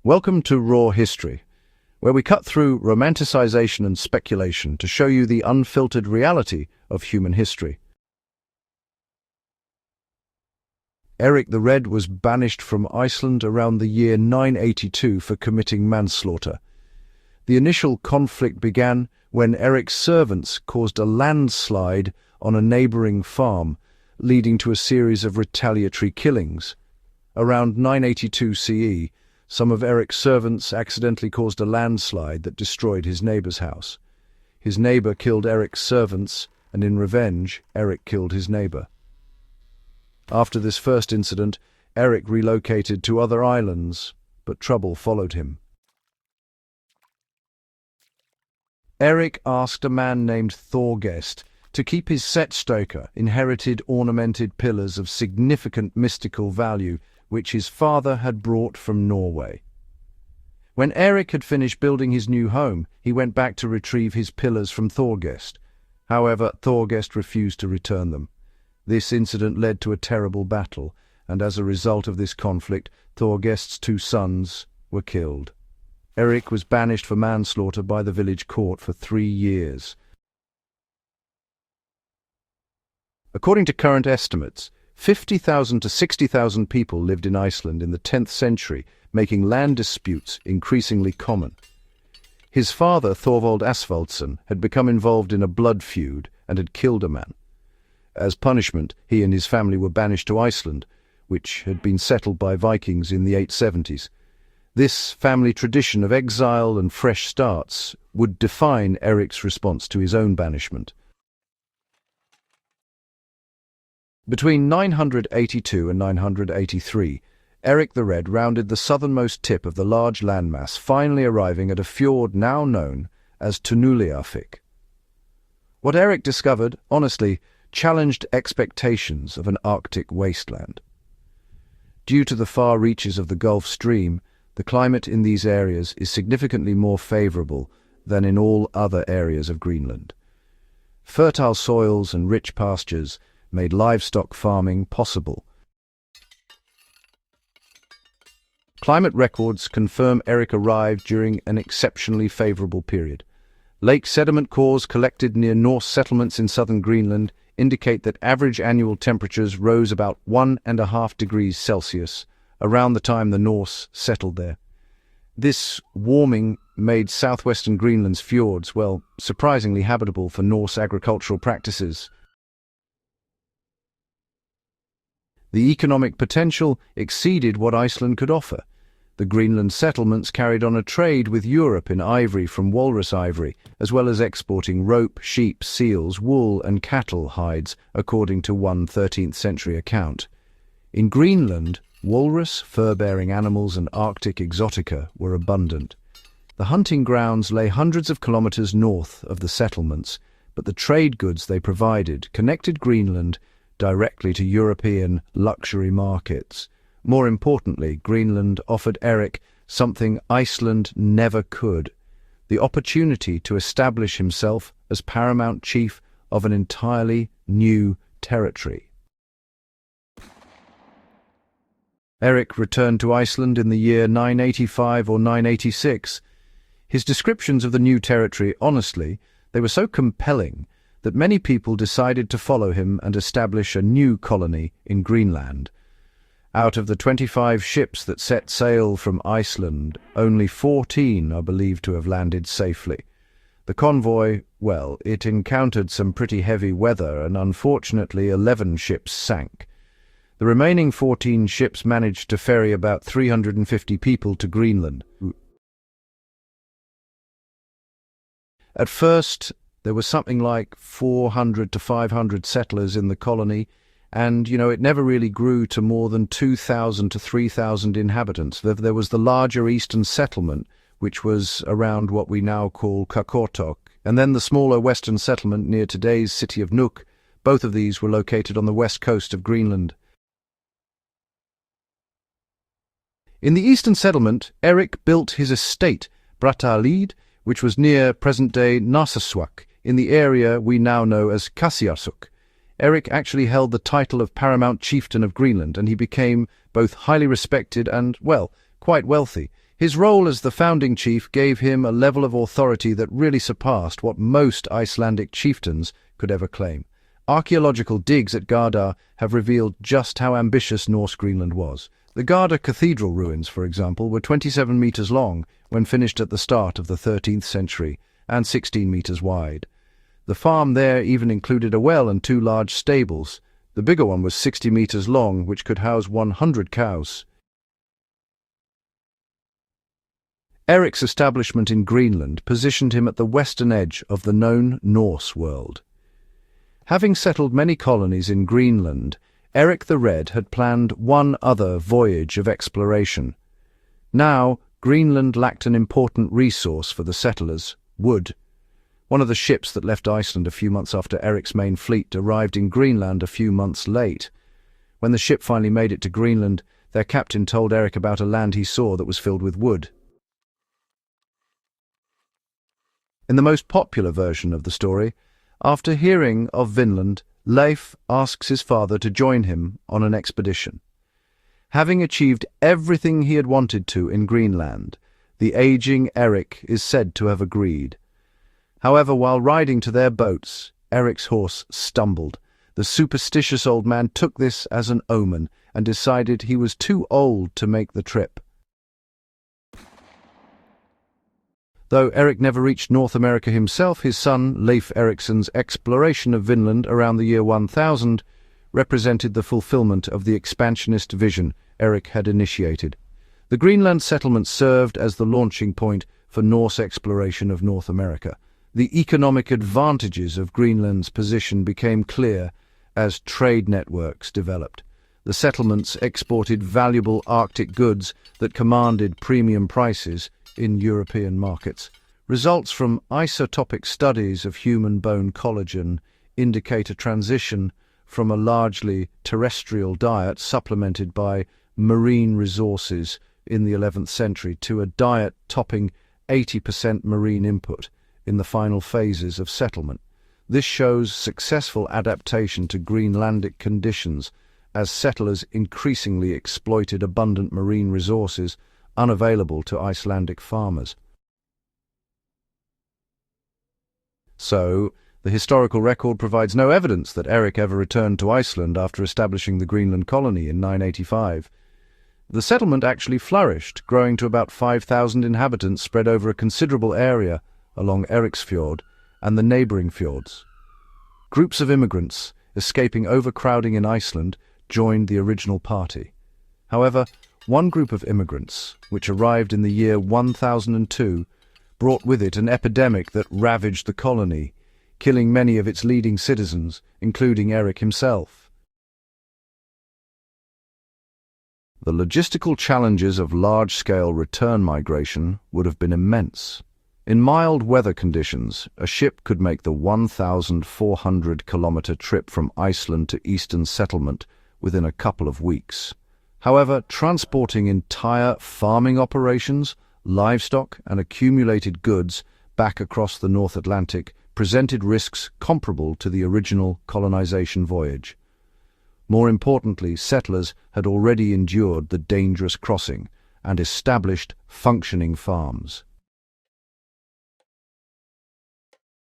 Welcome to Raw History, where we cut through romanticization and speculation to show you the unfiltered reality of human history. Erik the Red was banished from Iceland around the year 982 for committing manslaughter. The initial conflict began when Erik's servants caused a landslide on a neighboring farm, leading to a series of retaliatory killings. Around 982 CE, some of Erik's servants accidentally caused a landslide that destroyed his neighbor's house. His neighbor killed Erik's servants, and in revenge, Erik killed his neighbor. After this first incident, Erik relocated to other islands, but trouble followed him. Erik asked a man named Thorgest to keep his setstøker, inherited ornamented pillars of significant mystical value, which his father had brought from Norway. When Erik had finished building his new home, he went back to retrieve his pillars from Thorgest. However, Thorgest refused to return them. This incident led to a terrible battle, and as a result of this conflict, Thorgest's two sons were killed. Erik was banished for manslaughter by the village court for 3 years. According to current estimates, 50,000 to 60,000 people lived in Iceland in the 10th century, making land disputes increasingly common. His father, Thorvald Asvaldsson, had become involved in a blood feud and had killed a man. As punishment, he and his family were banished to Iceland, which had been settled by Vikings in the 870s. This family tradition of exile and fresh starts would define Erik's response to his own banishment. Between 982 and 983, Erik the Red rounded the southernmost tip of the large landmass, finally arriving at a fjord now known as Tunuliarfik. What Erik discovered, honestly, challenged expectations of an Arctic wasteland. Due to the far reaches of the Gulf Stream, the climate in these areas is significantly more favorable than in all other areas of Greenland. Fertile soils and rich pastures made livestock farming possible. Climate records confirm Erik arrived during an exceptionally favorable period. Lake sediment cores collected near Norse settlements in southern Greenland indicate that average annual temperatures rose about 1.5 degrees Celsius around the time the Norse settled there. This warming made southwestern Greenland's fjords, surprisingly habitable for Norse agricultural practices. The economic potential exceeded what Iceland could offer. The Greenland settlements carried on a trade with Europe in ivory from walrus ivory, as well as exporting rope, sheep, seals, wool and cattle hides, according to one 13th century account. In Greenland, walrus, fur-bearing animals and Arctic exotica were abundant. The hunting grounds lay hundreds of kilometers north of the settlements, but the trade goods they provided connected Greenland directly to European luxury markets. More importantly, Greenland offered Erik something Iceland never could: the opportunity to establish himself as paramount chief of an entirely new territory. Erik returned to Iceland in the year 985 or 986. His descriptions of the new territory, honestly, they were so compelling that many people decided to follow him and establish a new colony in Greenland. Out of the 25 ships that set sail from Iceland, only 14 are believed to have landed safely. The convoy, it encountered some pretty heavy weather, and unfortunately 11 ships sank. The remaining 14 ships managed to ferry about 350 people to Greenland. At first, there was something like 400 to 500 settlers in the colony, and, it never really grew to more than 2,000 to 3,000 inhabitants. There was the larger eastern settlement, which was around what we now call Qassiarsuk, and then the smaller western settlement near today's city of Nuuk. Both of these were located on the west coast of Greenland. In the eastern settlement, Erik built his estate, Brattahlíð, which was near present-day Qassiarsuk, in the area we now know as Qassiarsuk. Erik actually held the title of paramount chieftain of Greenland, and he became both highly respected and, quite wealthy. His role as the founding chief gave him a level of authority that really surpassed what most Icelandic chieftains could ever claim. Archaeological digs at Gardar have revealed just how ambitious Norse Greenland was. The Gardar Cathedral ruins, for example, were 27 meters long when finished at the start of the 13th century and 16 meters wide. The farm there even included a well and 2 large stables. The bigger one was 60 meters long, which could house 100 cows. Erik's establishment in Greenland positioned him at the western edge of the known Norse world. Having settled many colonies in Greenland, Erik the Red had planned one other voyage of exploration. Now, Greenland lacked an important resource for the settlers: wood. One of the ships that left Iceland a few months after Erik's main fleet arrived in Greenland a few months late. When the ship finally made it to Greenland, their captain told Erik about a land he saw that was filled with wood. In the most popular version of the story, after hearing of Vinland, Leif asks his father to join him on an expedition. Having achieved everything he had wanted to in Greenland, the aging Erik is said to have agreed. However, while riding to their boats, Erik's horse stumbled. The superstitious old man took this as an omen and decided he was too old to make the trip. Though Erik never reached North America himself, his son Leif Eriksson's exploration of Vinland around the year 1000 represented the fulfillment of the expansionist vision Erik had initiated. The Greenland settlement served as the launching point for Norse exploration of North America. The economic advantages of Greenland's position became clear as trade networks developed. The settlements exported valuable Arctic goods that commanded premium prices in European markets. Results from isotopic studies of human bone collagen indicate a transition from a largely terrestrial diet supplemented by marine resources in the 11th century to a diet topping 80% marine input in the final phases of settlement. This shows successful adaptation to Greenlandic conditions as settlers increasingly exploited abundant marine resources unavailable to Icelandic farmers. So, the historical record provides no evidence that Erik ever returned to Iceland after establishing the Greenland colony in 985. The settlement actually flourished, growing to about 5,000 inhabitants spread over a considerable area along inner-fjord and the neighbouring fjords. Groups of immigrants, escaping overcrowding in Iceland, joined the original party. However, one group of immigrants, which arrived in the year 1002, brought with it an epidemic that ravaged the colony, killing many of its leading citizens, including Erik himself. The logistical challenges of large-scale return migration would have been immense. In mild weather conditions, a ship could make the 1,400-kilometer trip from Iceland to eastern settlement within a couple of weeks. However, transporting entire farming operations, livestock, and accumulated goods back across the North Atlantic presented risks comparable to the original colonization voyage. More importantly, settlers had already endured the dangerous crossing and established functioning farms.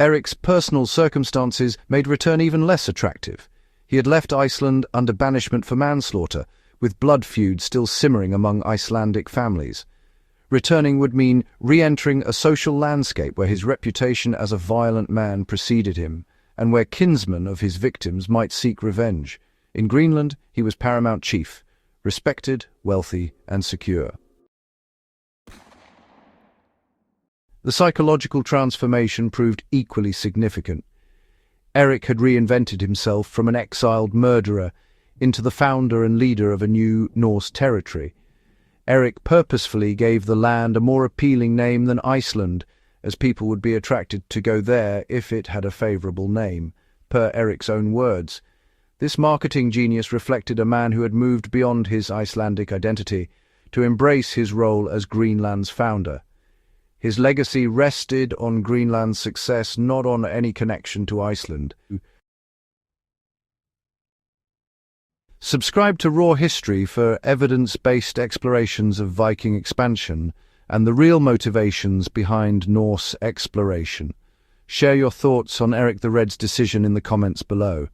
Erik's personal circumstances made return even less attractive. He had left Iceland under banishment for manslaughter, with blood feuds still simmering among Icelandic families. Returning would mean re-entering a social landscape where his reputation as a violent man preceded him, and where kinsmen of his victims might seek revenge. In Greenland, he was paramount chief, respected, wealthy, and secure. The psychological transformation proved equally significant. Erik had reinvented himself from an exiled murderer into the founder and leader of a new Norse territory. Erik purposefully gave the land a more appealing name than Iceland, as people would be attracted to go there if it had a favourable name. Per Erik's own words, this marketing genius reflected a man who had moved beyond his Icelandic identity to embrace his role as Greenland's founder. His legacy rested on Greenland's success, not on any connection to Iceland. Subscribe to Raw History for evidence-based explorations of Viking expansion and the real motivations behind Norse exploration. Share your thoughts on Erik the Red's decision in the comments below.